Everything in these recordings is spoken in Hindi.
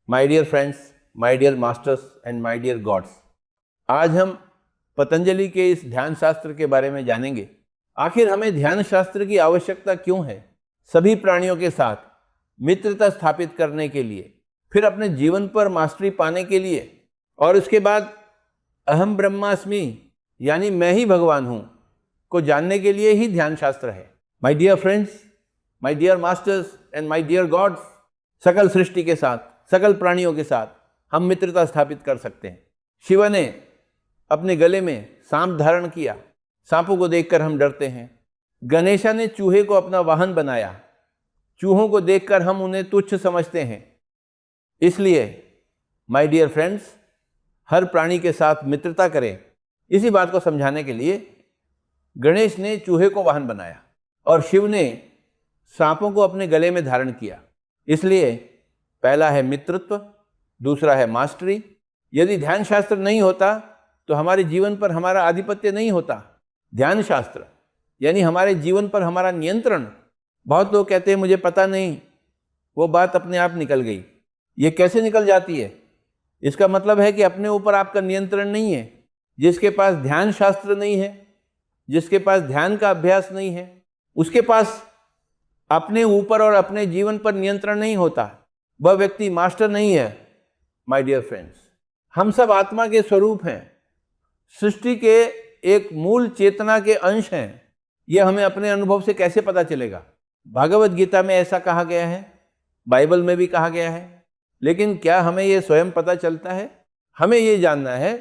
My dear friends, my dear masters and my dear gods, आज हम पतंजलि के इस ध्यान शास्त्र के बारे में जानेंगे। आखिर हमें ध्यान शास्त्र की आवश्यकता क्यों है? सभी प्राणियों के साथ मित्रता स्थापित करने के लिए, फिर अपने जीवन पर मास्टरी पाने के लिए, और उसके बाद अहम ब्रह्मास्मि यानी मैं ही भगवान हूं को जानने के लिए ही ध्यान शास्त्र है। My dear friends, my dear masters and my dear gods, सकल सृष्टि के साथ, सकल प्राणियों के साथ हम मित्रता स्थापित कर सकते हैं। शिव ने अपने गले में सांप धारण किया, सांपों को देखकर हम डरते हैं। गणेशा ने चूहे को अपना वाहन बनाया, चूहों को देखकर हम उन्हें तुच्छ समझते हैं। इसलिए माय डियर फ्रेंड्स, हर प्राणी के साथ मित्रता करें। इसी बात को समझाने के लिए गणेश ने चूहे को वाहन बनाया और शिव ने सांपों को अपने गले में धारण किया। इसलिए पहला है मित्रत्व, दूसरा है मास्टरी। यदि ध्यान शास्त्र नहीं होता तो हमारे जीवन पर हमारा आधिपत्य नहीं होता। ध्यान शास्त्र यानी हमारे जीवन पर हमारा नियंत्रण। बहुत लोग कहते हैं मुझे पता नहीं, वो बात अपने आप निकल गई। ये कैसे निकल जाती है? इसका मतलब है कि अपने ऊपर आपका नियंत्रण नहीं है। जिसके पास ध्यान शास्त्र नहीं है, जिसके पास ध्यान का अभ्यास नहीं है, उसके पास अपने ऊपर और अपने जीवन पर नियंत्रण नहीं होता। वह व्यक्ति मास्टर नहीं है। माय डियर फ्रेंड्स, हम सब आत्मा के स्वरूप हैं, सृष्टि के एक मूल चेतना के अंश हैं। यह हमें अपने अनुभव से कैसे पता चलेगा? भागवत गीता में ऐसा कहा गया है, बाइबल में भी कहा गया है, लेकिन क्या हमें यह स्वयं पता चलता है? हमें यह जानना है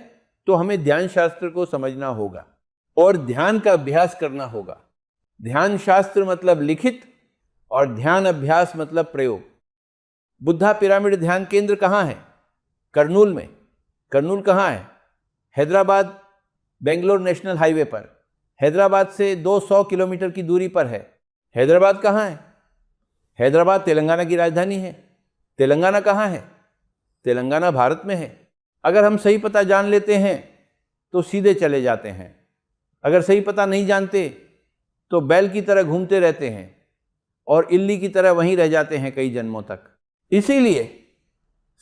तो हमें ध्यान शास्त्र को समझना होगा और ध्यान का अभ्यास करना होगा। ध्यान शास्त्र मतलब लिखित और ध्यान अभ्यास मतलब प्रयोग। बुद्धा पिरामिड ध्यान केंद्र कहाँ है? कर्नूल में। कर्नूल कहाँ है? हैदराबाद बेंगलोर नेशनल हाईवे पर। हैदराबाद से 200 किलोमीटर की दूरी पर है। हैदराबाद कहाँ है? हैदराबाद तेलंगाना की राजधानी है। तेलंगाना कहाँ है? तेलंगाना भारत में है। अगर हम सही पता जान लेते हैं तो सीधे चले जाते हैं। अगर सही पता नहीं जानते तो बैल की तरह घूमते रहते हैं और इल्ली की तरह वहीं रह जाते हैं कई जन्मों तक। इसीलिए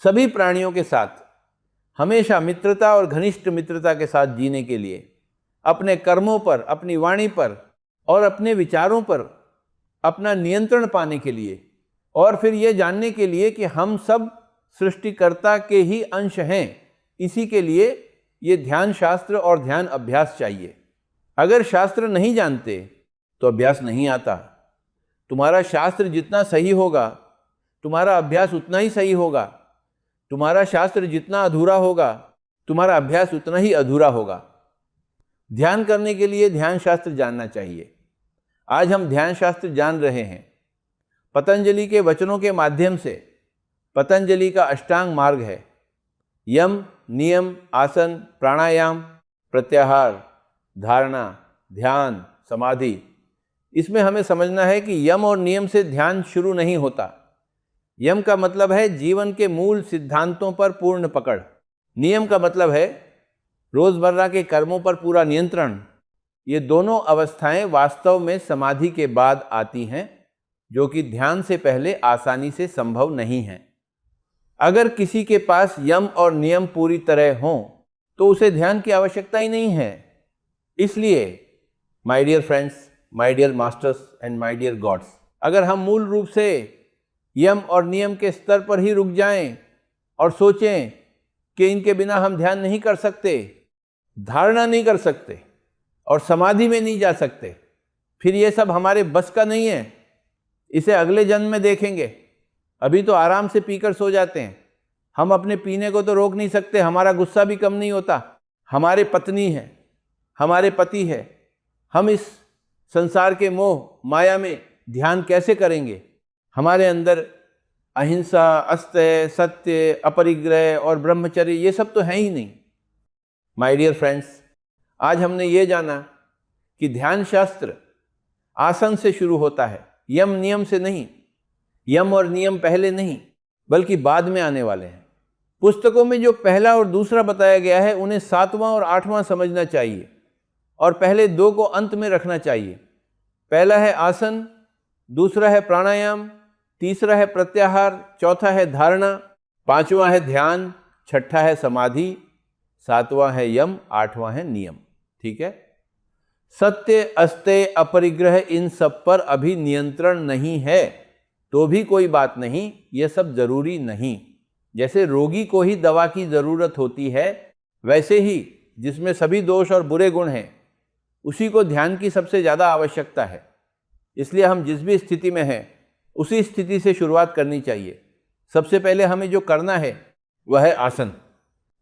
सभी प्राणियों के साथ हमेशा मित्रता और घनिष्ठ मित्रता के साथ जीने के लिए अपने कर्मों पर, अपनी वाणी पर और अपने विचारों पर अपना नियंत्रण पाने के लिए, और फिर ये जानने के लिए कि हम सब सृष्टिकर्ता के ही अंश हैं, इसी के लिए ये ध्यान शास्त्र और ध्यान अभ्यास चाहिए। अगर शास्त्र नहीं जानते तो अभ्यास नहीं आता। तुम्हारा शास्त्र जितना सही होगा तुम्हारा अभ्यास उतना ही सही होगा। तुम्हारा शास्त्र जितना अधूरा होगा तुम्हारा अभ्यास उतना ही अधूरा होगा। ध्यान करने के लिए ध्यान शास्त्र जानना चाहिए। आज हम ध्यान शास्त्र जान रहे हैं पतंजलि के वचनों के माध्यम से। पतंजलि का अष्टांग मार्ग है, यम, नियम, आसन, प्राणायाम, प्रत्याहार, धारणा, ध्यान, समाधि। इसमें हमें समझना है कि यम और नियम से ध्यान शुरू नहीं होता। यम का मतलब है जीवन के मूल सिद्धांतों पर पूर्ण पकड़। नियम का मतलब है रोजमर्रा के कर्मों पर पूरा नियंत्रण। ये दोनों अवस्थाएं वास्तव में समाधि के बाद आती हैं, जो कि ध्यान से पहले आसानी से संभव नहीं है। अगर किसी के पास यम और नियम पूरी तरह हों तो उसे ध्यान की आवश्यकता ही नहीं है। इसलिए my dear friends, my dear masters and my dear gods, अगर हम मूल रूप से यम और नियम के स्तर पर ही रुक जाएं और सोचें कि इनके बिना हम ध्यान नहीं कर सकते, धारणा नहीं कर सकते और समाधि में नहीं जा सकते, फिर ये सब हमारे बस का नहीं है, इसे अगले जन्म में देखेंगे। अभी तो आराम से पीकर सो जाते हैं। हम अपने पीने को तो रोक नहीं सकते, हमारा गुस्सा भी कम नहीं होता। हमारे पत्नी है, हमारे पति है, हम इस संसार के मोह माया में ध्यान कैसे करेंगे? हमारे अंदर अहिंसा, अस्तेय, सत्य, अपरिग्रह और ब्रह्मचर्य ये सब तो है ही नहीं। माय डियर फ्रेंड्स, आज हमने ये जाना कि ध्यान शास्त्र आसन से शुरू होता है, यम नियम से नहीं। यम और नियम पहले नहीं बल्कि बाद में आने वाले हैं। पुस्तकों में जो पहला और दूसरा बताया गया है उन्हें 7वां और 8वां समझना चाहिए और पहले 2 को अंत में रखना चाहिए। पहला है आसन, दूसरा है प्राणायाम, तीसरा है प्रत्याहार, चौथा है धारणा 5वां है ध्यान, 6ठा है समाधि, 7वां है यम, 8वां है नियम। ठीक है। सत्य, अस्तेय, अपरिग्रह, इन सब पर अभी नियंत्रण नहीं है तो भी कोई बात नहीं, ये सब जरूरी नहीं। जैसे रोगी को ही दवा की जरूरत होती है, वैसे ही जिसमें सभी दोष और बुरे गुण हैं उसी को ध्यान की सबसे ज़्यादा आवश्यकता है। इसलिए हम जिस भी स्थिति में हैं उसी स्थिति से शुरुआत करनी चाहिए। सबसे पहले हमें जो करना है वह है आसन।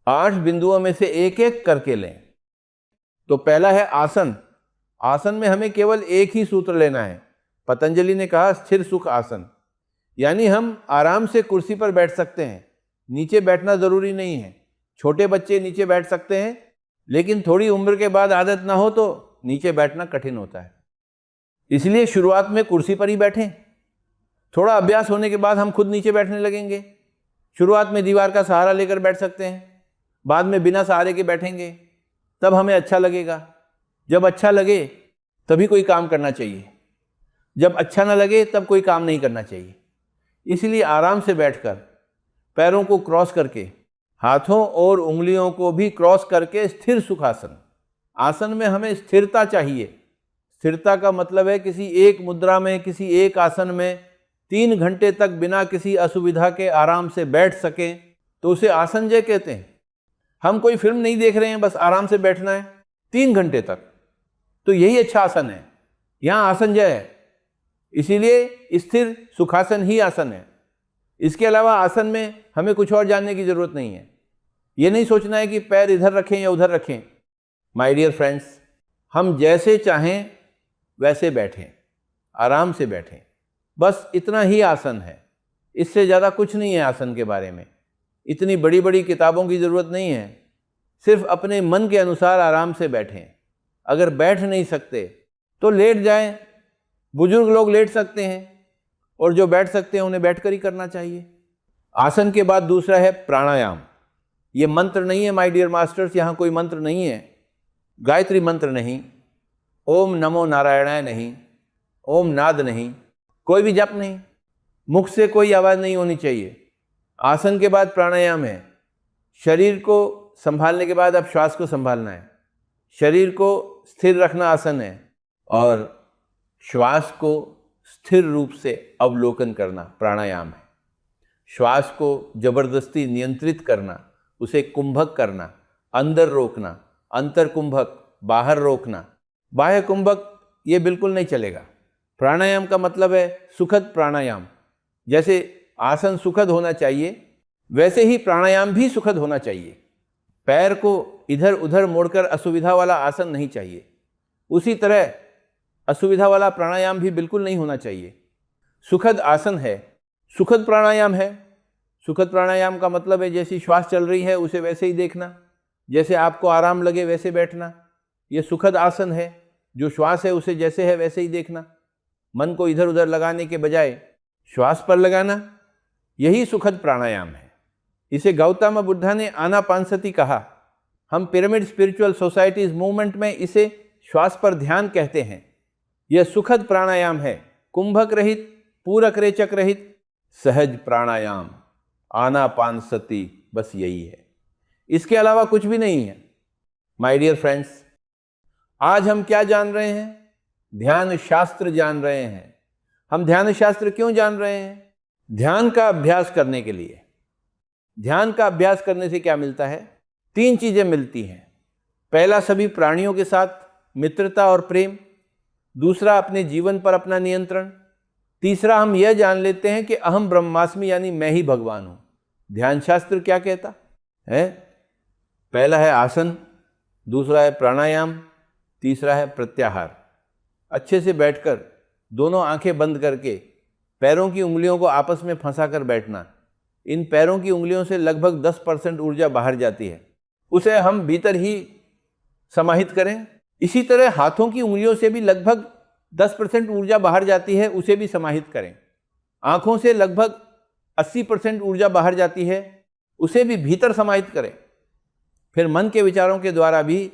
8 बिंदुओं में से एक एक करके लें। तो पहला है आसन। आसन में हमें केवल एक ही सूत्र लेना है। पतंजलि ने कहा स्थिर सुख आसन, यानी हम आराम से कुर्सी पर बैठ सकते हैं, नीचे बैठना जरूरी नहीं है। छोटे बच्चे नीचे बैठ सकते हैं, लेकिन थोड़ी उम्र के बाद आदत ना हो तो नीचे बैठना कठिन होता है। इसलिए शुरुआत में कुर्सी पर ही बैठें। थोड़ा अभ्यास होने के बाद हम खुद नीचे बैठने लगेंगे। शुरुआत में दीवार का सहारा लेकर बैठ सकते हैं, बाद में बिना सहारे के बैठेंगे, तब हमें अच्छा लगेगा। जब अच्छा लगे तभी कोई काम करना चाहिए, जब अच्छा ना लगे तब कोई काम नहीं करना चाहिए। इसलिए आराम से बैठकर पैरों को क्रॉस करके, हाथों और उंगलियों को भी क्रॉस करके स्थिर सुखासन। आसन में हमें स्थिरता चाहिए। स्थिरता का मतलब है किसी एक मुद्रा में, किसी एक आसन में 3 घंटे तक बिना किसी असुविधा के आराम से बैठ सकें तो उसे आसनजय कहते हैं। हम कोई फिल्म नहीं देख रहे हैं, बस आराम से बैठना है 3 घंटे तक, तो यही अच्छा आसन है। यहाँ आसनजय है, इसीलिए स्थिर सुखासन ही आसन है। इसके अलावा आसन में हमें कुछ और जानने की जरूरत नहीं है। ये नहीं सोचना है कि पैर इधर रखें या उधर रखें। माय डियर फ्रेंड्स, हम जैसे चाहें वैसे बैठें, आराम से बैठें, बस इतना ही आसन है। इससे ज़्यादा कुछ नहीं है आसन के बारे में। इतनी बड़ी बड़ी किताबों की ज़रूरत नहीं है। सिर्फ अपने मन के अनुसार आराम से बैठें। अगर बैठ नहीं सकते तो लेट जाएं। बुजुर्ग लोग लेट सकते हैं, और जो बैठ सकते हैं उन्हें बैठकर ही करना चाहिए। आसन के बाद दूसरा है प्राणायाम। ये मंत्र नहीं है माय डियर मास्टर्स, यहाँ कोई मंत्र नहीं है। गायत्री मंत्र नहीं, ओम नमो नारायणाय नहीं, ओम नाद नहीं, कोई भी जप नहीं, मुख से कोई आवाज़ नहीं होनी चाहिए। आसन के बाद प्राणायाम है। शरीर को संभालने के बाद अब श्वास को संभालना है। शरीर को स्थिर रखना आसन है, और श्वास को स्थिर रूप से अवलोकन करना प्राणायाम है। श्वास को जबरदस्ती नियंत्रित करना, उसे कुंभक करना, अंदर रोकना, अंतर कुंभक, बाहर रोकना, बाह्य कुंभक, ये बिल्कुल नहीं चलेगा। प्राणायाम का मतलब है सुखद प्राणायाम। जैसे आसन सुखद होना चाहिए, वैसे ही प्राणायाम भी सुखद होना चाहिए। पैर को इधर उधर मोड़कर असुविधा वाला आसन नहीं चाहिए। उसी तरह असुविधा वाला प्राणायाम भी बिल्कुल नहीं होना चाहिए। सुखद आसन है, सुखद प्राणायाम है। सुखद प्राणायाम का मतलब है जैसी श्वास चल रही है उसे वैसे ही देखना, जैसे आपको आराम लगे वैसे बैठना। ये सुखद आसन है। जो श्वास है उसे जैसे है वैसे ही देखना, मन को इधर उधर लगाने के बजाय श्वास पर लगाना, यही सुखद प्राणायाम है। इसे गौतम बुद्धा ने आनापानसति कहा। हम पिरामिड स्पिरिचुअल सोसाइटीज मूवमेंट में इसे श्वास पर ध्यान कहते हैं। यह सुखद प्राणायाम है, कुंभक रहित, पूरक रेचक रहित, सहज प्राणायाम, आनापानसति, बस यही है। इसके अलावा कुछ भी नहीं है। माय डियर फ्रेंड्स, आज हम क्या जान रहे हैं? ध्यान शास्त्र जान रहे हैं। हम ध्यान शास्त्र क्यों जान रहे हैं? ध्यान का अभ्यास करने के लिए। ध्यान का अभ्यास करने से क्या मिलता है? 3 चीजें मिलती हैं। पहला, सभी प्राणियों के साथ मित्रता और प्रेम। दूसरा, अपने जीवन पर अपना नियंत्रण। तीसरा, हम यह जान लेते हैं कि अहम ब्रह्मास्मि, यानी मैं ही भगवान हूं। ध्यान शास्त्र क्या कहता है? पहला है आसन, दूसरा है प्राणायाम, तीसरा है प्रत्याहार। अच्छे से बैठकर दोनों आंखें बंद करके पैरों की उंगलियों को आपस में फंसाकर बैठना। इन पैरों की उंगलियों से लगभग 10% ऊर्जा बाहर जाती है, उसे हम भीतर ही समाहित करें। इसी तरह हाथों की उंगलियों से भी लगभग 10% ऊर्जा बाहर जाती है, उसे भी समाहित करें। आंखों से लगभग 80% ऊर्जा बाहर जाती है, उसे भी भीतर समाहित करें। फिर मन के विचारों के द्वारा भी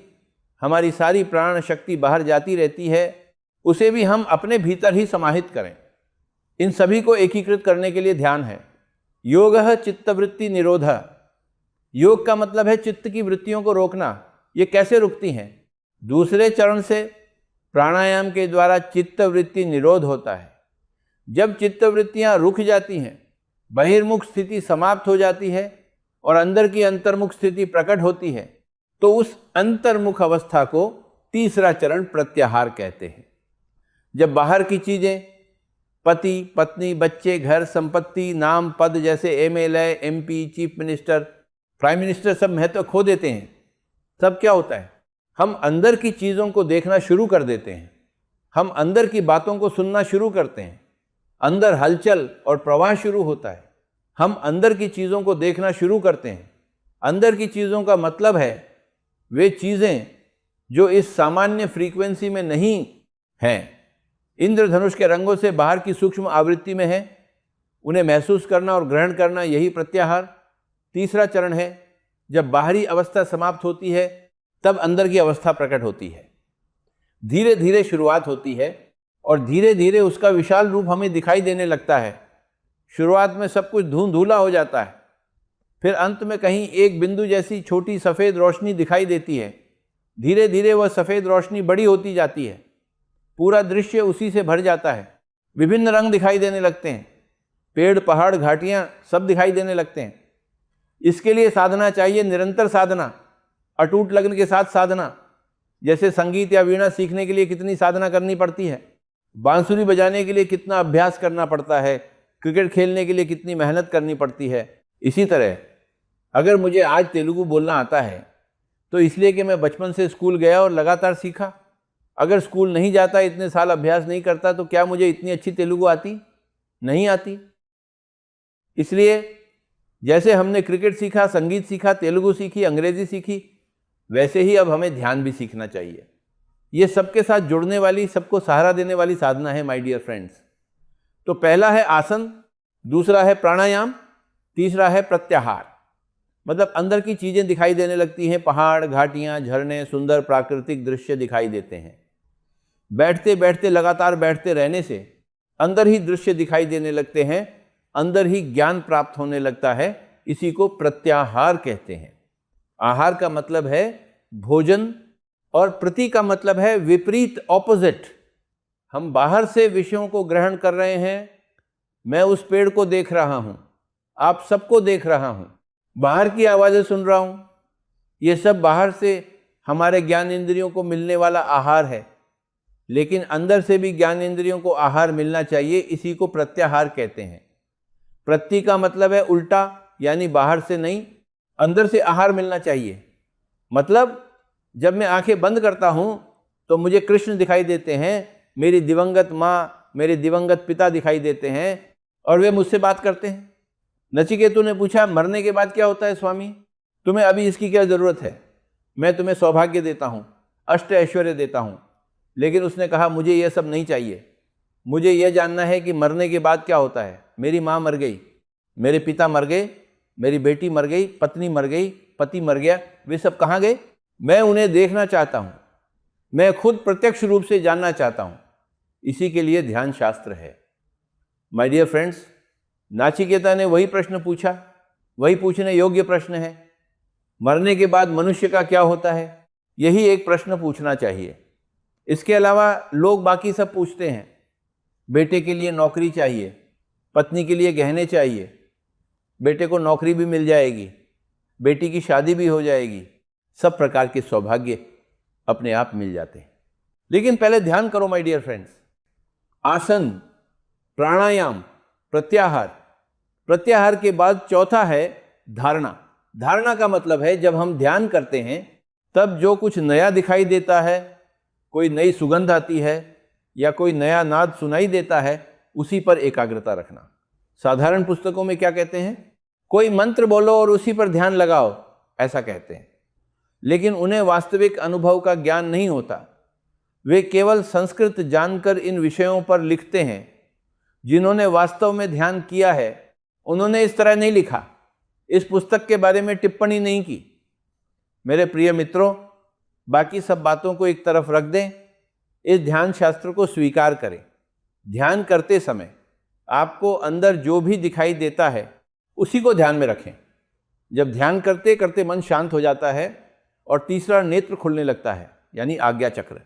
हमारी सारी प्राण शक्ति बाहर जाती रहती है, उसे भी हम अपने भीतर ही समाहित करें। इन सभी को एकीकृत करने के लिए ध्यान है। योगः चित्तवृत्ति निरोधः। योग का मतलब है चित्त की वृत्तियों को रोकना। ये कैसे रुकती हैं? दूसरे चरण से प्राणायाम के द्वारा चित्तवृत्ति निरोध होता है। जब चित्तवृत्तियां रुक जाती हैं, बहिर्मुख स्थिति समाप्त हो जाती है और अंदर की अंतर्मुख स्थिति प्रकट होती है, तो उस अंतर्मुख अवस्था को तीसरा चरण प्रत्याहार कहते हैं। जब बाहर की चीजें, पति, पत्नी, बच्चे, घर, संपत्ति, नाम, पद जैसे MLA, MP, chief minister, prime minister सब महत्व खो देते हैं, तब क्या होता है? हम अंदर की चीज़ों को देखना शुरू कर देते हैं। हम अंदर की बातों को सुनना शुरू करते हैं। अंदर हलचल और प्रवाह शुरू होता है। हम अंदर की चीज़ों को देखना शुरू करते हैं। अंदर की चीज़ों का मतलब है वे चीज़ें जो इस सामान्य फ्रीक्वेंसी में नहीं हैं, इंद्रधनुष के रंगों से बाहर की सूक्ष्म आवृत्ति में है, उन्हें महसूस करना और ग्रहण करना, यही प्रत्याहार तीसरा चरण है। जब बाहरी अवस्था समाप्त होती है तब अंदर की अवस्था प्रकट होती है। धीरे धीरे शुरुआत होती है और धीरे धीरे उसका विशाल रूप हमें दिखाई देने लगता है। शुरुआत में सब कुछ धुंधुला हो जाता है, फिर अंत में कहीं एक बिंदु जैसी छोटी सफ़ेद रोशनी दिखाई देती है। धीरे धीरे वह सफ़ेद रोशनी बड़ी होती जाती है, पूरा दृश्य उसी से भर जाता है। विभिन्न रंग दिखाई देने लगते हैं, पेड़, पहाड़, घाटियाँ सब दिखाई देने लगते हैं। इसके लिए साधना चाहिए, निरंतर साधना, अटूट लगन के साथ साधना। जैसे संगीत या वीणा सीखने के लिए कितनी साधना करनी पड़ती है, बांसुरी बजाने के लिए कितना अभ्यास करना पड़ता है, क्रिकेट खेलने के लिए कितनी मेहनत करनी पड़ती है। इसी तरह अगर मुझे आज तेलुगु बोलना आता है तो इसलिए कि मैं बचपन से स्कूल गया और लगातार सीखा। अगर स्कूल नहीं जाता, इतने साल अभ्यास नहीं करता, तो क्या मुझे इतनी अच्छी तेलुगु आती? नहीं आती। इसलिए जैसे हमने क्रिकेट सीखा, संगीत सीखा, तेलुगु सीखी, अंग्रेजी सीखी, वैसे ही अब हमें ध्यान भी सीखना चाहिए। ये सबके साथ जुड़ने वाली, सबको सहारा देने वाली साधना है माय डियर फ्रेंड्स। तो पहला है आसन, दूसरा है प्राणायाम, तीसरा है प्रत्याहार। मतलब अंदर की चीज़ें दिखाई देने लगती हैं, पहाड़, घाटियाँ, झरने, सुंदर प्राकृतिक दृश्य दिखाई देते हैं। बैठते बैठते, लगातार बैठते रहने से अंदर ही दृश्य दिखाई देने लगते हैं, अंदर ही ज्ञान प्राप्त होने लगता है। इसी को प्रत्याहार कहते हैं। आहार का मतलब है भोजन और प्रति का मतलब है विपरीत, ऑपोजिट। हम बाहर से विषयों को ग्रहण कर रहे हैं। मैं उस पेड़ को देख रहा हूँ, आप सबको देख रहा हूँ, बाहर की आवाज़ें सुन रहा हूँ। ये सब बाहर से हमारे ज्ञान इंद्रियों को मिलने वाला आहार है, लेकिन अंदर से भी ज्ञान इंद्रियों को आहार मिलना चाहिए। इसी को प्रत्याहार कहते हैं। प्रति का मतलब है उल्टा, यानी बाहर से नहीं, अंदर से आहार मिलना चाहिए। मतलब जब मैं आंखें बंद करता हूँ तो मुझे कृष्ण दिखाई देते हैं, मेरी दिवंगत माँ, मेरे दिवंगत पिता दिखाई देते हैं और वे मुझसे बात करते हैं। नचिकेतु ने पूछा, मरने के बाद क्या होता है स्वामी? तुम्हें अभी इसकी क्या ज़रूरत है? मैं तुम्हें सौभाग्य देता हूँ, अष्ट ऐश्वर्य देता हूँ। लेकिन उसने कहा, मुझे यह सब नहीं चाहिए। मुझे यह जानना है कि मरने के बाद क्या होता है। मेरी माँ मर गई, मेरे पिता मर गए, मेरी बेटी मर गई, पत्नी मर गई, पति मर गया, वे सब कहाँ गए? मैं उन्हें देखना चाहता हूँ, मैं खुद प्रत्यक्ष रूप से जानना चाहता हूँ। इसी के लिए ध्यान शास्त्र है। माय डियर फ्रेंड्स, नाचिकेता ने वही प्रश्न पूछा, वही पूछने योग्य प्रश्न है। मरने के बाद मनुष्य का क्या होता है, यही एक प्रश्न पूछना चाहिए। इसके अलावा लोग बाकी सब पूछते हैं। बेटे के लिए नौकरी चाहिए, पत्नी के लिए गहने चाहिए, बेटे को नौकरी भी मिल जाएगी, बेटी की शादी भी हो जाएगी, सब प्रकार के सौभाग्य अपने आप मिल जाते हैं। लेकिन पहले ध्यान करो माय डियर फ्रेंड्स। आसन, प्राणायाम, प्रत्याहार। प्रत्याहार के बाद चौथा है धारणा। धारणा का मतलब है जब हम ध्यान करते हैं तब जो कुछ नया दिखाई देता है, कोई नई सुगंध आती है या कोई नया नाद सुनाई देता है, उसी पर एकाग्रता रखना। साधारण पुस्तकों में क्या कहते हैं? कोई मंत्र बोलो और उसी पर ध्यान लगाओ, ऐसा कहते हैं। लेकिन उन्हें वास्तविक अनुभव का ज्ञान नहीं होता। वे केवल संस्कृत जानकर इन विषयों पर लिखते हैं। जिन्होंने वास्तव में ध्यान किया है उन्होंने इस तरह नहीं लिखा, इस पुस्तक के बारे में टिप्पणी नहीं की। मेरे प्रिय मित्रों, बाकी सब बातों को एक तरफ रख दें, इस ध्यान शास्त्र को स्वीकार करें। ध्यान करते समय आपको अंदर जो भी दिखाई देता है उसी को ध्यान में रखें। जब ध्यान करते करते मन शांत हो जाता है और तीसरा नेत्र खुलने लगता है, यानी आज्ञा चक्र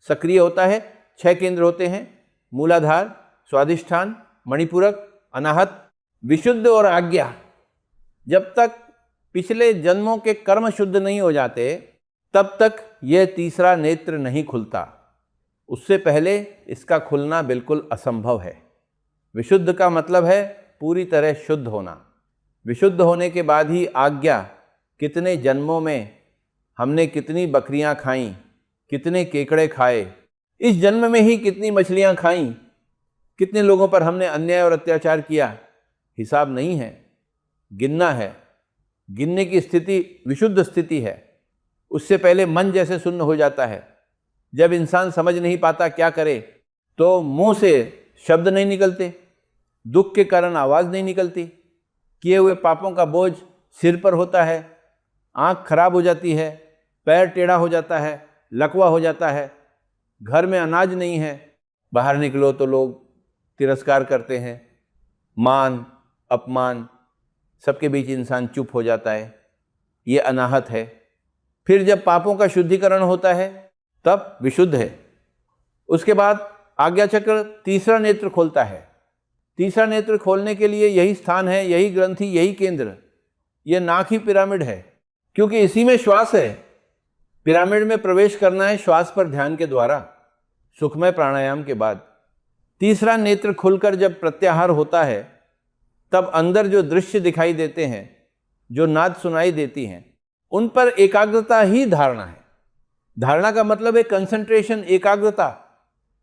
सक्रिय होता है। 6 केंद्र होते हैं, मूलाधार, स्वादिष्ठान, मणिपूरक, अनाहत, विशुद्ध और आज्ञा। जब तक पिछले जन्मों के कर्म शुद्ध नहीं हो जाते तब तक यह तीसरा नेत्र नहीं खुलता। उससे पहले इसका खुलना बिल्कुल असंभव है। विशुद्ध का मतलब है पूरी तरह शुद्ध होना। विशुद्ध होने के बाद ही आज्ञा, कितने जन्मों में हमने कितनी बकरियां खाईं, कितने केकड़े खाए, इस जन्म में ही कितनी मछलियां खाईं, कितने लोगों पर हमने अन्याय और अत्याचार किया, हिसाब नहीं है, गिनना है। गिनने की स्थिति विशुद्ध स्थिति है। उससे पहले मन जैसे शून्य हो जाता है। जब इंसान समझ नहीं पाता क्या करे, तो मुंह से शब्द नहीं निकलते, दुख के कारण आवाज़ नहीं निकलती, किए हुए पापों का बोझ सिर पर होता है, आँख खराब हो जाती है, पैर टेढ़ा हो जाता है, लकवा हो जाता है, घर में अनाज नहीं है, बाहर निकलो तो लोग तिरस्कार करते हैं, मान अपमान, सबके बीच इंसान चुप हो जाता है। ये अनाहत है। फिर जब पापों का शुद्धिकरण होता है तब विशुद्ध है। उसके बाद आज्ञा चक्र तीसरा नेत्र खोलता है। तीसरा नेत्र खोलने के लिए यही स्थान है, यही ग्रंथि, यही केंद्र, यह नाक ही पिरामिड है, क्योंकि इसी में श्वास है। पिरामिड में प्रवेश करना है श्वास पर ध्यान के द्वारा, सुखमय प्राणायाम के बाद। तीसरा नेत्र खुलकर जब प्रत्याहार होता है तब अंदर जो दृश्य दिखाई देते हैं, जो नाद सुनाई देती हैं, उन पर एकाग्रता ही धारणा है। धारणा का मतलब है कंसंट्रेशन, एकाग्रता।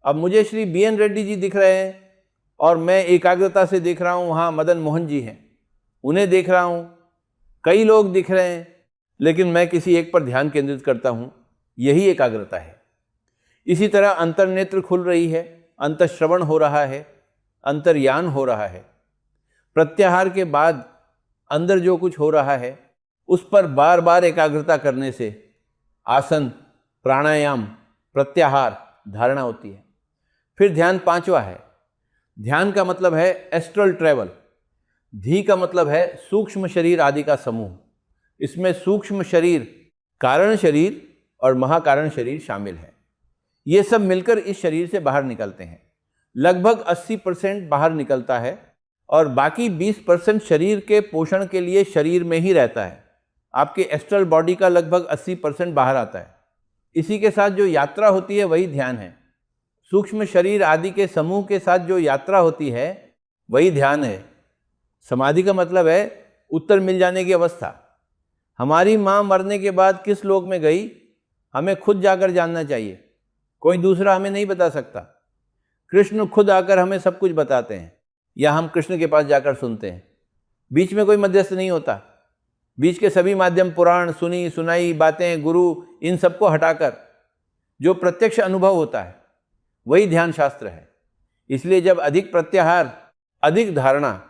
अब मुझे श्री BN रेड्डी जी दिख रहे हैं और मैं एकाग्रता से देख रहा हूँ, वहाँ मदन मोहन जी हैं, उन्हें देख रहा हूँ, कई लोग दिख रहे हैं, लेकिन मैं किसी एक पर ध्यान केंद्रित करता हूँ, यही एकाग्रता है। इसी तरह अंतर्नेत्र खुल रही है, अंतःश्रवण हो रहा है, अंतर्यान हो रहा है। प्रत्याहार के बाद अंदर जो कुछ हो रहा है उस पर बार बार एकाग्रता करने से आसन, प्राणायाम, प्रत्याहार, धारणा होती है। फिर ध्यान 5वां है। ध्यान का मतलब है एस्ट्रल ट्रैवल। धी का मतलब है सूक्ष्म शरीर आदि का समूह। इसमें सूक्ष्म शरीर, कारण शरीर और महाकारण शरीर शामिल है। ये सब मिलकर इस शरीर से बाहर निकलते हैं। लगभग 80% बाहर निकलता है और बाकी 20% शरीर के पोषण के लिए शरीर में ही रहता है। आपके एस्ट्रल बॉडी का लगभग 80% बाहर आता है। इसी के साथ जो यात्रा होती है वही ध्यान है। सूक्ष्म शरीर आदि के समूह के साथ जो यात्रा होती है वही ध्यान है। समाधि का मतलब है उत्तर मिल जाने की अवस्था। हमारी माँ मरने के बाद किस लोक में गई, हमें खुद जाकर जानना चाहिए, कोई दूसरा हमें नहीं बता सकता। कृष्ण खुद आकर हमें सब कुछ बताते हैं या हम कृष्ण के पास जाकर सुनते हैं। बीच में कोई मध्यस्थ नहीं होता। बीच के सभी माध्यम, पुराण, सुनी सुनाई बातें, गुरु, इन सबको हटाकर जो प्रत्यक्ष अनुभव होता है वही ध्यान शास्त्र है। इसलिए जब अधिक प्रत्याहार, अधिक धारणा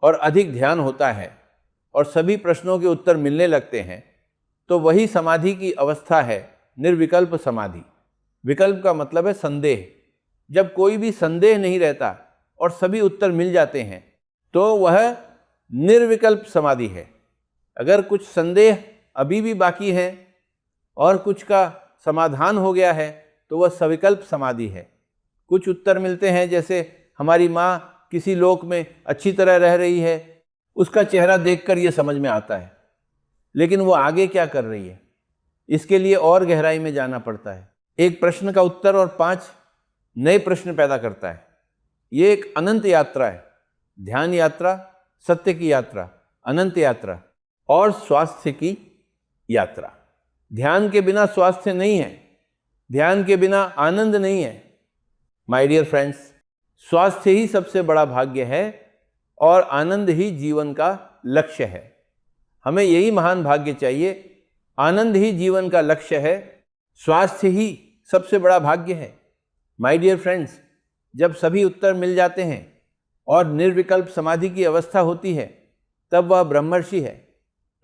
और अधिक ध्यान होता है और सभी प्रश्नों के उत्तर मिलने लगते हैं तो वही समाधि की अवस्था है, निर्विकल्प समाधि। विकल्प का मतलब है संदेह। जब कोई भी संदेह नहीं रहता और सभी उत्तर मिल जाते हैं तो वह निर्विकल्प समाधि है। अगर कुछ संदेह अभी भी बाकी है और कुछ का समाधान हो गया है तो वह सविकल्प समाधि है। कुछ उत्तर मिलते हैं, जैसे हमारी माँ किसी लोक में अच्छी तरह रह रही है, उसका चेहरा देखकर यह समझ में आता है, लेकिन वो आगे क्या कर रही है इसके लिए और गहराई में जाना पड़ता है। एक प्रश्न का उत्तर और 5 नए प्रश्न पैदा करता है। ये एक अनंत यात्रा है। ध्यान यात्रा, सत्य की यात्रा, अनंत यात्रा और स्वास्थ्य की यात्रा। ध्यान के बिना स्वास्थ्य नहीं है, ध्यान के बिना आनंद नहीं है। माय डियर फ्रेंड्स, स्वास्थ्य ही सबसे बड़ा भाग्य है और आनंद ही जीवन का लक्ष्य है। हमें यही महान भाग्य चाहिए। आनंद ही जीवन का लक्ष्य है, स्वास्थ्य ही सबसे बड़ा भाग्य है। माय डियर फ्रेंड्स, जब सभी उत्तर मिल जाते हैं और निर्विकल्प समाधि की अवस्था होती है तब वह ब्रह्मर्षि है।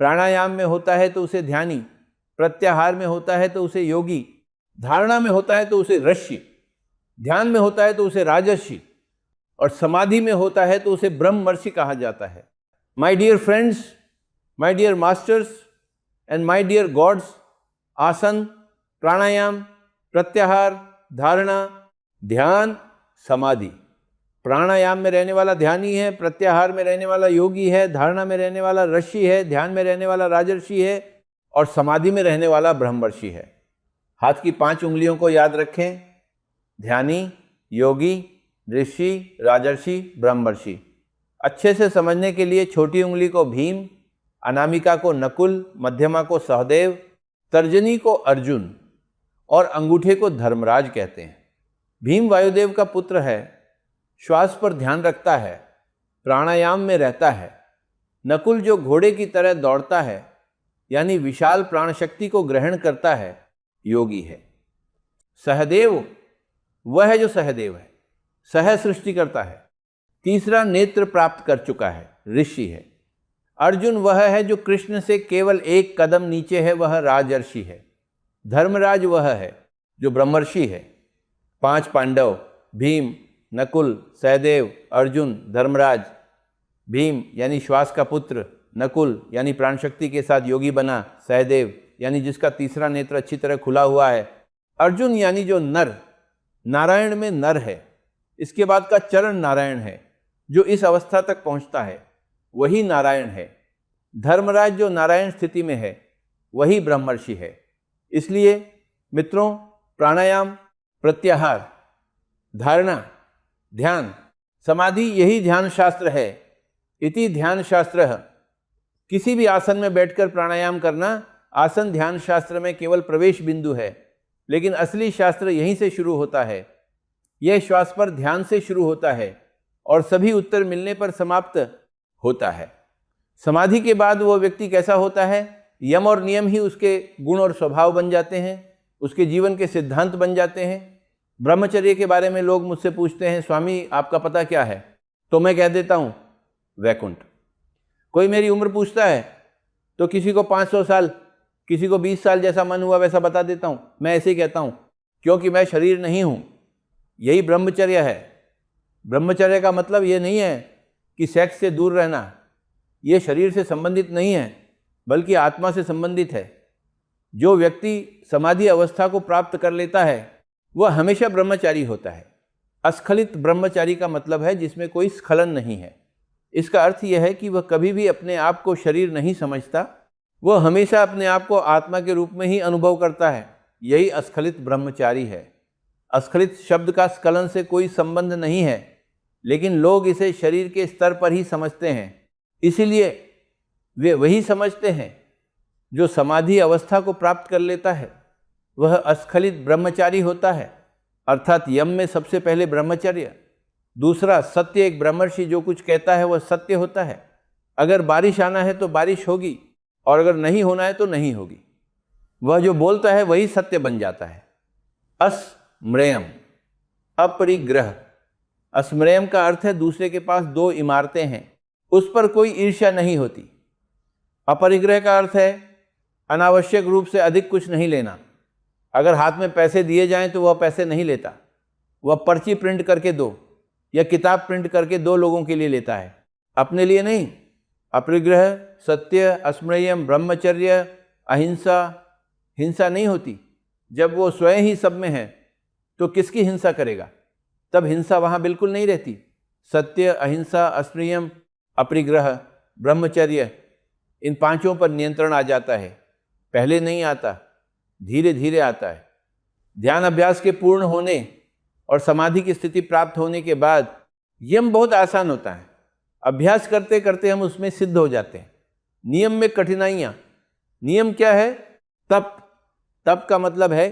प्राणायाम में होता है तो उसे ध्यानी, प्रत्याहार में होता है तो उसे योगी, धारणा में होता है तो उसे ऋषि, ध्यान में होता है तो उसे राजर्षि और समाधि में होता है तो उसे ब्रह्मर्षि कहा जाता है। My dear friends, my dear masters and my dear gods, आसन, प्राणायाम, प्रत्याहार, धारणा, ध्यान, समाधि। प्राणायाम में रहने वाला ध्यानी है, प्रत्याहार में रहने वाला योगी है, धारणा में रहने वाला ऋषि है, ध्यान में रहने वाला राजर्षि है और समाधि में रहने वाला ब्रह्मर्षि है। हाथ की 5 उंगलियों को याद रखें, ध्यानी, योगी, ऋषि, राजर्षि, ब्रह्मर्षि। अच्छे से समझने के लिए छोटी उंगली को भीम, अनामिका को नकुल, मध्यमा को सहदेव, तर्जनी को अर्जुन और अंगूठे को धर्मराज कहते हैं। भीम वायुदेव का पुत्र है, श्वास पर ध्यान रखता है, प्राणायाम में रहता है। नकुल जो घोड़े की तरह दौड़ता है यानी विशाल प्राण शक्ति को ग्रहण करता है, योगी है। सहदेव वह है जो सहदेव है, सह सृष्टि करता है, तीसरा नेत्र प्राप्त कर चुका है, ऋषि है। अर्जुन वह है जो कृष्ण से केवल 1 कदम नीचे है, वह राजर्षि है। धर्मराज वह है जो ब्रह्मर्षि है। 5 पांडव भीम, नकुल, सहदेव, अर्जुन, धर्मराज। भीम यानी श्वास का पुत्र, नकुल यानी प्राण शक्ति के साथ योगी बना, सहदेव यानी जिसका तीसरा नेत्र अच्छी तरह खुला हुआ है, अर्जुन यानी जो नर, नारायण में नर है। इसके बाद का चरण नारायण है, जो इस अवस्था तक पहुंचता है वही नारायण है। धर्मराज जो नारायण स्थिति में है वही ब्रह्मर्षि है। इसलिए मित्रों, प्राणायाम, प्रत्याहार, धारणा, ध्यान, समाधि यही ध्यान शास्त्र है। इति ध्यान शास्त्र। किसी भी आसन में बैठकर प्राणायाम करना आसन ध्यान शास्त्र में केवल प्रवेश बिंदु है, लेकिन असली शास्त्र यहीं से शुरू होता है। यह श्वास पर ध्यान से शुरू होता है और सभी उत्तर मिलने पर समाप्त होता है। समाधि के बाद वो व्यक्ति कैसा होता है? यम और नियम ही उसके गुण और स्वभाव बन जाते हैं, उसके जीवन के सिद्धांत बन जाते हैं। ब्रह्मचर्य के बारे में लोग मुझसे पूछते हैं, स्वामी आपका पता क्या है? तो मैं कह देता हूँ वैकुंठ। कोई मेरी उम्र पूछता है तो किसी को 500 साल, किसी को 20 साल, जैसा मन हुआ वैसा बता देता हूँ। मैं ऐसे ही कहता हूँ क्योंकि मैं शरीर नहीं हूँ। यही ब्रह्मचर्य है। ब्रह्मचर्य का मतलब ये नहीं है कि सेक्स से दूर रहना, ये शरीर से संबंधित नहीं है बल्कि आत्मा से संबंधित है। जो व्यक्ति समाधि अवस्था को प्राप्त कर लेता है वह हमेशा ब्रह्मचारी होता है। अस्खलित ब्रह्मचारी का मतलब है जिसमें कोई स्खलन नहीं है। इसका अर्थ यह है कि वह कभी भी अपने आप को शरीर नहीं समझता, वह हमेशा अपने आप को आत्मा के रूप में ही अनुभव करता है। यही अस्खलित ब्रह्मचारी है। अस्खलित शब्द का स्खलन से कोई संबंध नहीं है, लेकिन लोग इसे शरीर के स्तर पर ही समझते हैं। इसीलिए वे वही समझते हैं जो समाधि अवस्था को प्राप्त कर लेता है वह अस्खलित ब्रह्मचारी होता है। अर्थात यम में सबसे पहले ब्रह्मचर्य, दूसरा सत्य। एक ब्रह्मर्षि जो कुछ कहता है वह सत्य होता है। अगर बारिश आना है तो बारिश होगी और अगर नहीं होना है तो नहीं होगी। वह जो बोलता है वही सत्य बन जाता है। अस्म्रेयम, अपरिग्रह। अस्म्रेयम का अर्थ है दूसरे के पास 2 इमारतें हैं, उस पर कोई ईर्ष्या नहीं होती। अपरिग्रह का अर्थ है अनावश्यक रूप से अधिक कुछ नहीं लेना। अगर हाथ में पैसे दिए जाएं तो वह पैसे नहीं लेता, वह पर्ची प्रिंट करके दो या किताब प्रिंट करके 2 लोगों के लिए लेता है, अपने लिए नहीं। अपरिग्रह, सत्य, अस्म्रेयम, ब्रह्मचर्य, अहिंसा। हिंसा नहीं होती। जब वो स्वयं ही सब में है तो किसकी हिंसा करेगा? तब हिंसा वहाँ बिल्कुल नहीं रहती। सत्य, अहिंसा, अस्म्रेयम, अपरिग्रह, ब्रह्मचर्य, इन 5 पर नियंत्रण आ जाता है। पहले नहीं आता, धीरे धीरे आता है। ध्यान अभ्यास के पूर्ण होने और समाधि की स्थिति प्राप्त होने के बाद यम बहुत आसान होता है। अभ्यास करते करते हम उसमें सिद्ध हो जाते हैं। नियम में कठिनाइयाँ। नियम क्या है? तप। तप का मतलब है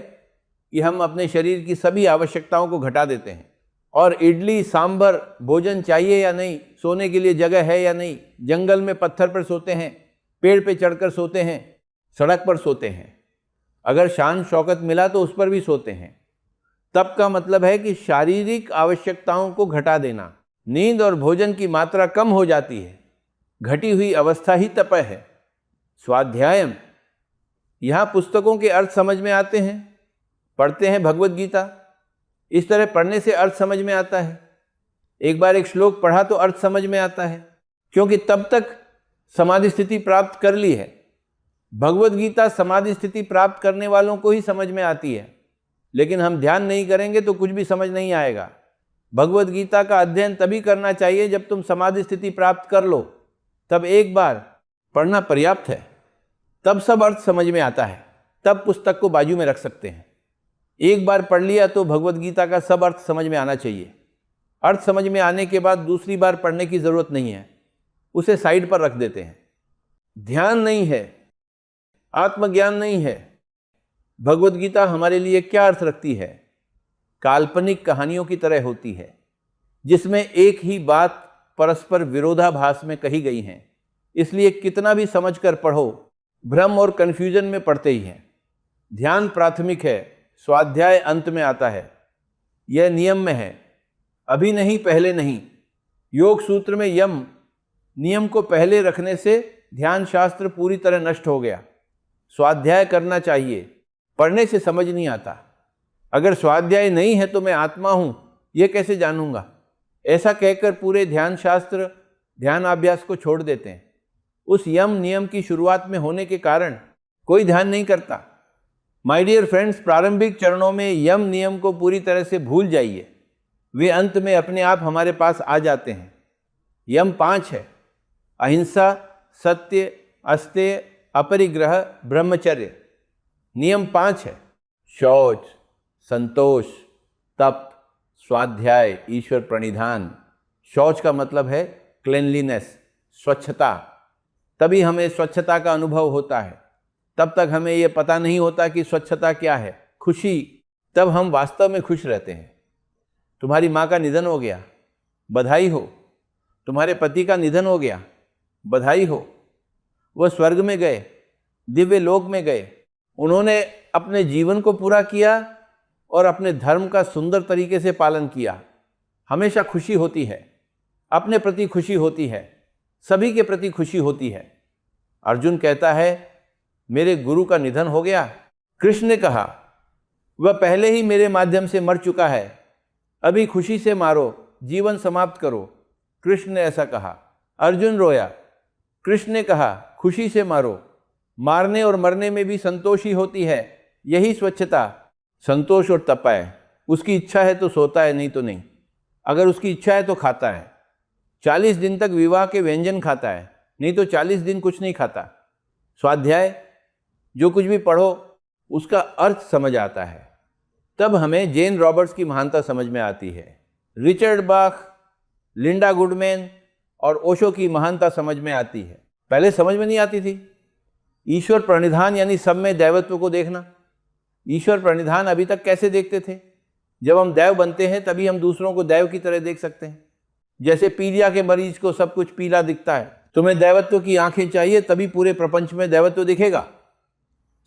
कि हम अपने शरीर की सभी आवश्यकताओं को घटा देते हैं। और इडली सांभर भोजन चाहिए या नहीं, सोने के लिए जगह है या नहीं, जंगल में पत्थर पर सोते हैं, पेड़ पे चढ़कर सोते हैं, सड़क पर सोते हैं, अगर शान शौकत मिला तो उस पर भी सोते हैं। तप का मतलब है कि शारीरिक आवश्यकताओं को घटा देना। नींद और भोजन की मात्रा कम हो जाती है। घटी हुई अवस्था ही तप है। स्वाध्यायम, यहाँ पुस्तकों के अर्थ समझ में आते हैं। पढ़ते हैं भगवद गीता, इस तरह पढ़ने से अर्थ समझ में आता है। एक बार एक श्लोक पढ़ा तो अर्थ समझ में आता है, क्योंकि तब तक समाधि स्थिति प्राप्त कर ली है। भगवत गीता समाधि स्थिति प्राप्त करने वालों को ही समझ में आती है, लेकिन हम ध्यान नहीं करेंगे तो कुछ भी समझ नहीं आएगा। भगवत गीता का अध्ययन तभी करना चाहिए जब तुम समाधि स्थिति प्राप्त कर लो, तब एक बार पढ़ना पर्याप्त है, तब सब अर्थ समझ में आता है, तब पुस्तक को बाजू में रख सकते हैं। एक बार पढ़ लिया तो भगवत गीता का सब अर्थ समझ में आना चाहिए। अर्थ समझ में आने के बाद दूसरी बार पढ़ने की जरूरत नहीं है, उसे साइड पर रख देते हैं। ध्यान नहीं है, आत्मज्ञान नहीं है। भगवत गीता हमारे लिए क्या अर्थ रखती है? काल्पनिक कहानियों की तरह होती है, जिसमें एक ही बात परस्पर विरोधाभास में कही गई है। इसलिए कितना भी समझकर पढ़ो, भ्रम और कंफ्यूजन में पढ़ते ही हैं। ध्यान प्राथमिक है, स्वाध्याय अंत में आता है। यह नियम में है, अभी नहीं पहले नहीं। योग सूत्र में यम नियम को पहले रखने से ध्यान शास्त्र पूरी तरह नष्ट हो गया। स्वाध्याय करना चाहिए, पढ़ने से समझ नहीं आता। अगर स्वाध्याय नहीं है तो मैं आत्मा हूं, यह कैसे जानूंगा? ऐसा कहकर पूरे ध्यान शास्त्र ध्यानाभ्यास को छोड़ देते हैं। उस यम नियम की शुरुआत में होने के कारण कोई ध्यान नहीं करता। माय डियर फ्रेंड्स, प्रारंभिक चरणों में यम नियम को पूरी तरह से भूल जाइए, वे अंत में अपने आप हमारे पास आ जाते हैं। यम 5 है: अहिंसा, सत्य, अस्तेय, अपरिग्रह, ब्रह्मचर्य। नियम 5 है: शौच, संतोष, तप, स्वाध्याय, ईश्वर प्रणिधान। शौच का मतलब है क्लेनलीनेस, स्वच्छता। तभी हमें स्वच्छता का अनुभव होता है, तब तक हमें यह पता नहीं होता कि स्वच्छता क्या है। खुशी, तब हम वास्तव में खुश रहते हैं। तुम्हारी माँ का निधन हो गया, बधाई हो। तुम्हारे पति का निधन हो गया, बधाई हो। वह स्वर्ग में गए, दिव्य लोक में गए। उन्होंने अपने जीवन को पूरा किया और अपने धर्म का सुंदर तरीके से पालन किया। हमेशा खुशी होती है, अपने प्रति खुशी होती है, सभी के प्रति खुशी होती है। अर्जुन कहता है, मेरे गुरु का निधन हो गया। कृष्ण ने कहा, वह पहले ही मेरे माध्यम से मर चुका है, अभी खुशी से मारो, जीवन समाप्त करो। कृष्ण ने ऐसा कहा। अर्जुन रोया। कृष्ण ने कहा, खुशी से मारो। मारने और मरने में भी संतोष ही होती है, यही स्वच्छता, संतोष और तपा है। उसकी इच्छा है तो सोता है, नहीं तो नहीं। अगर उसकी इच्छा है तो खाता है। 40 दिन तक विवाह के व्यंजन खाता है, नहीं तो 40 दिन कुछ नहीं खाता। स्वाध्याय, जो कुछ भी पढ़ो उसका अर्थ समझ आता है, तब हमें जेन रॉबर्ट्स की महानता समझ में आती है। रिचर्ड बाख, लिंडा गुडमैन और ओशो की महानता समझ में आती है। पहले समझ में नहीं आती थी। ईश्वर प्रणिधान यानी सब में दैवत्व को देखना। ईश्वर प्रणिधान अभी तक कैसे देखते थे? जब हम दैव बनते हैं तभी हम दूसरों को दैव की तरह देख सकते हैं। जैसे पीलिया के मरीज को सब कुछ पीला दिखता है। तुम्हें दैवत्व की आंखें चाहिए, तभी पूरे प्रपंच में दैवत्व दिखेगा।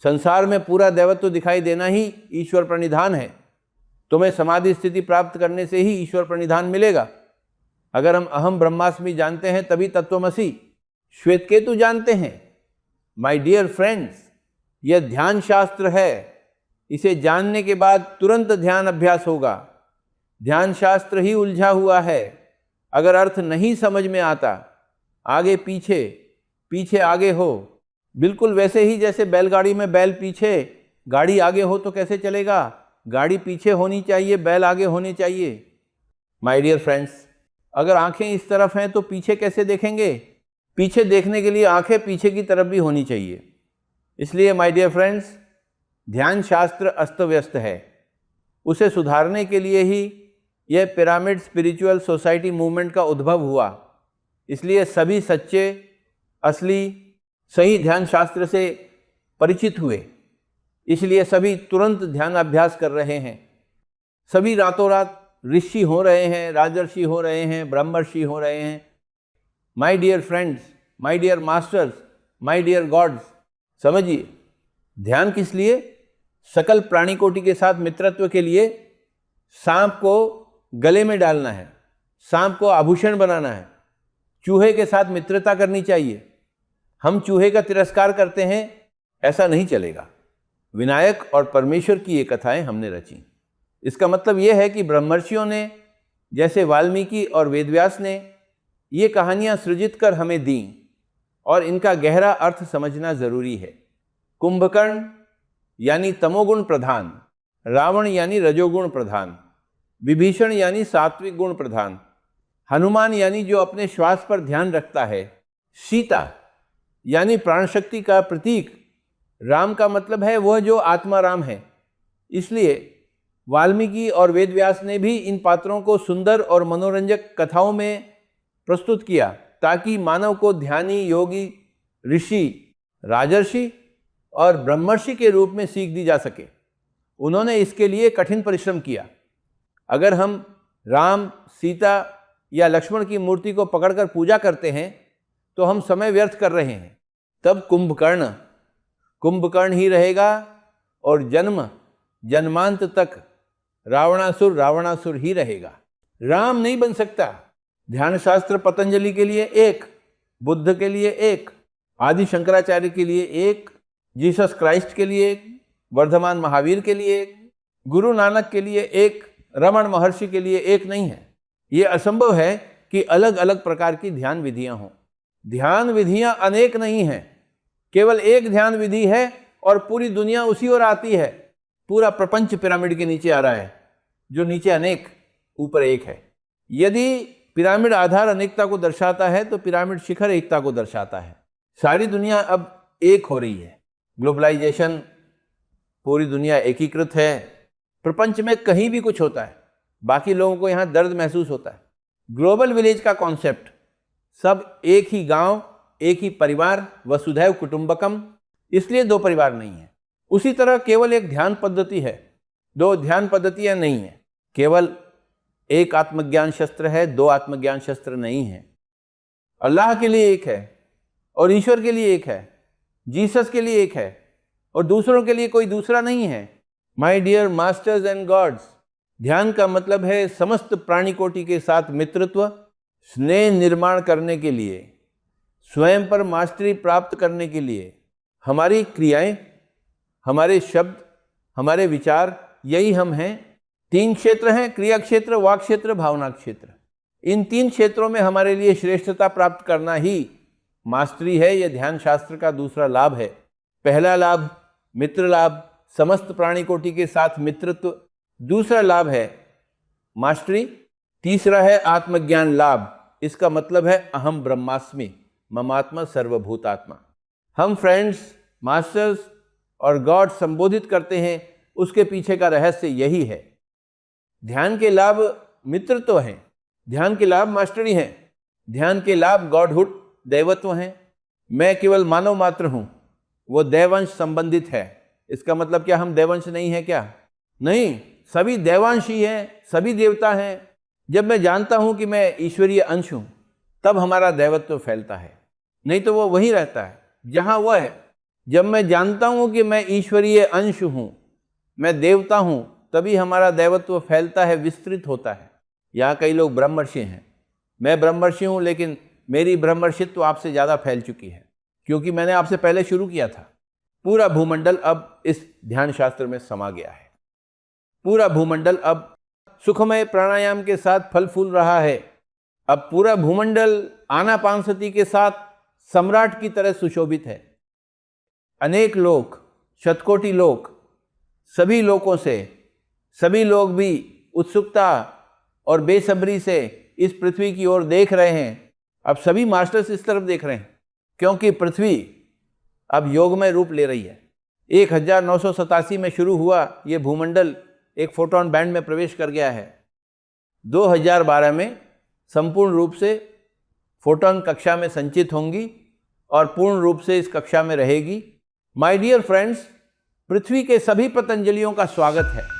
संसार में पूरा दैवत्व दिखाई देना ही ईश्वर प्रणिधान है। तुम्हें समाधि स्थिति प्राप्त करने से ही ईश्वर प्रणिधान मिलेगा। अगर हम अहम ब्रह्मास्मि जानते हैं तभी तत्वमसि श्वेतकेतु जानते हैं। माय डियर फ्रेंड्स, यह ध्यान शास्त्र है। इसे जानने के बाद तुरंत ध्यान अभ्यास होगा। ध्यान शास्त्र ही उलझा हुआ है। अगर अर्थ नहीं समझ में आता, आगे पीछे, पीछे आगे हो, बिल्कुल वैसे ही जैसे बैलगाड़ी में बैल पीछे, गाड़ी आगे हो तो कैसे चलेगा? गाड़ी पीछे होनी चाहिए, बैल आगे होने चाहिए। माय डियर फ्रेंड्स, अगर आंखें इस तरफ हैं तो पीछे कैसे देखेंगे? पीछे देखने के लिए आंखें पीछे की तरफ भी होनी चाहिए। इसलिए माय डियर फ्रेंड्स, ध्यान शास्त्र अस्त व्यस्त है। उसे सुधारने के लिए ही यह पिरामिड स्पिरिचुअल सोसाइटी मूवमेंट का उद्भव हुआ। इसलिए सभी सच्चे, असली, सही ध्यान शास्त्र से परिचित हुए। इसलिए सभी तुरंत ध्यान अभ्यास कर रहे हैं। सभी रातों रात ऋषि हो रहे हैं, राजर्षि हो रहे हैं, ब्रह्मर्षि हो रहे हैं। My dear friends, my dear masters, my dear gods, समझिए, ध्यान किस लिए? सकल प्राणी कोटि के साथ मित्रत्व के लिए। सांप को गले में डालना है, सांप को आभूषण बनाना है। चूहे के साथ मित्रता करनी चाहिए। हम चूहे का तिरस्कार करते हैं, ऐसा नहीं चलेगा। विनायक और परमेश्वर की ये कथाएं हमने रची। इसका मतलब यह है कि ब्रह्मर्षियों ने, जैसे वाल्मीकि और वेदव्यास ने, ये कहानियां सृजित कर हमें दी। और इनका गहरा अर्थ समझना जरूरी है। कुंभकर्ण यानी तमोगुण प्रधान, रावण यानी रजोगुण प्रधान, विभीषण यानी सात्विक गुण प्रधान, हनुमान यानी जो अपने श्वास पर ध्यान रखता है, सीता यानी प्राण शक्ति का प्रतीक, राम का मतलब है वह जो आत्मा राम है। इसलिए वाल्मीकि और वेदव्यास ने भी इन पात्रों को सुंदर और मनोरंजक कथाओं में प्रस्तुत किया ताकि मानव को ध्यानी, योगी, ऋषि, राजर्षि और ब्रह्मर्षि के रूप में सीख दी जा सके। उन्होंने इसके लिए कठिन परिश्रम किया। अगर हम राम, सीता या लक्ष्मण की मूर्ति को पकड़कर पूजा करते हैं तो हम समय व्यर्थ कर रहे हैं। तब कुंभकर्ण ही रहेगा और जन्मांत तक रावणासुर ही रहेगा। राम नहीं बन सकता। ध्यान शास्त्र पतंजलि के लिए एक, बुद्ध के लिए एक, आदि शंकराचार्य के लिए एक, जीसस क्राइस्ट के लिए एक, वर्धमान महावीर के लिए एक, गुरु नानक के लिए एक, रमण महर्षि के लिए एक नहीं है। ये असंभव है कि अलग अलग प्रकार की ध्यान विधियां हों। ध्यान विधियां अनेक नहीं हैं, केवल एक ध्यान विधि है और पूरी दुनिया उसी ओर आती है। पूरा प्रपंच पिरामिड के नीचे आ रहा है, जो नीचे अनेक, ऊपर एक है। यदि पिरामिड आधार अनेकता को दर्शाता है तो पिरामिड शिखर एकता को दर्शाता है। सारी दुनिया अब एक हो रही है। ग्लोबलाइजेशन, पूरी दुनिया एकीकृत है। प्रपंच में कहीं भी कुछ होता है, बाकी लोगों को यहाँ दर्द महसूस होता है। ग्लोबल विलेज का कॉन्सेप्ट, सब एक ही गांव, एक ही परिवार, वसुधैव कुटुंबकम, इसलिए दो परिवार नहीं है। उसी तरह केवल एक ध्यान पद्धति है, दो ध्यान पद्धतियां नहीं है। केवल एक आत्मज्ञान शस्त्र है, दो आत्मज्ञान शस्त्र नहीं है। अल्लाह के लिए एक है और ईश्वर के लिए एक है, जीसस के लिए एक है और दूसरों के लिए कोई दूसरा नहीं है। My dear masters and gods, ध्यान का मतलब है समस्त प्राणी कोटि के साथ मित्रत्व, स्नेह निर्माण करने के लिए, स्वयं पर मास्टरी प्राप्त करने के लिए हमारी क्रियाएं, हमारे शब्द, हमारे विचार, यही हम हैं। तीन क्षेत्र हैं, क्रिया क्षेत्र, वाक क्षेत्र, भावना क्षेत्र। इन तीन क्षेत्रों में हमारे लिए श्रेष्ठता प्राप्त करना ही मास्टरी है। यह ध्यान शास्त्र का दूसरा लाभ है। पहला लाभ मित्र लाभ, समस्त प्राणी कोटि के साथ मित्रत्व। दूसरा लाभ है मास्टरी। तीसरा है आत्मज्ञान लाभ। इसका मतलब है अहम ब्रह्मास्मि, ममात्मा सर्वभूतात्मा। हम फ्रेंड्स, मास्टर्स और गॉड संबोधित करते हैं, उसके पीछे का रहस्य यही है। ध्यान के लाभ मित्रत्व हैं, ध्यान के लाभ मास्टरी हैं, ध्यान के लाभ गॉडहुड, दैवत्व हैं। मैं केवल मानव मात्र हूँ, वो दैवंश संबंधित है। इसका मतलब क्या हम दैवंश नहीं है क्या? नहीं, सभी दैवांश ही हैं, सभी देवता हैं। जब मैं जानता हूँ कि मैं ईश्वरीय अंश हूँ, तब हमारा दैवत्व फैलता है, नहीं तो वो वहीं रहता है जहाँ वह है। जब मैं जानता हूँ कि मैं ईश्वरीय अंश हूँ, मैं देवता हूँ, तभी हमारा दैवत्व फैलता है, विस्तृत होता है। यहाँ कई लोग ब्रह्मर्षि हैं। मैं ब्रह्मर्षि हूँ, लेकिन मेरी ब्रह्मर्षित्व आपसे ज़्यादा फैल चुकी है, क्योंकि मैंने आपसे पहले शुरू किया था। पूरा भूमंडल अब इस ध्यान शास्त्र में समा गया है। पूरा भूमंडल अब सुखमय प्राणायाम के साथ फल फूल रहा है। अब पूरा भूमंडल आनापानसति के साथ सम्राट की तरह सुशोभित है। अनेक लोक, शतकोटि लोक, सभी लोकों से सभी लोग भी उत्सुकता और बेसब्री से इस पृथ्वी की ओर देख रहे हैं। अब सभी मास्टर्स इस तरफ देख रहे हैं, क्योंकि पृथ्वी अब योगमय रूप ले रही है। 1987 में शुरू हुआ ये भूमंडल एक फोटोन बैंड में प्रवेश कर गया है। 2012 में संपूर्ण रूप से फोटोन कक्षा में संचित होंगी और पूर्ण रूप से इस कक्षा में रहेगी। माय डियर फ्रेंड्स, पृथ्वी के सभी पतंजलियों का स्वागत है।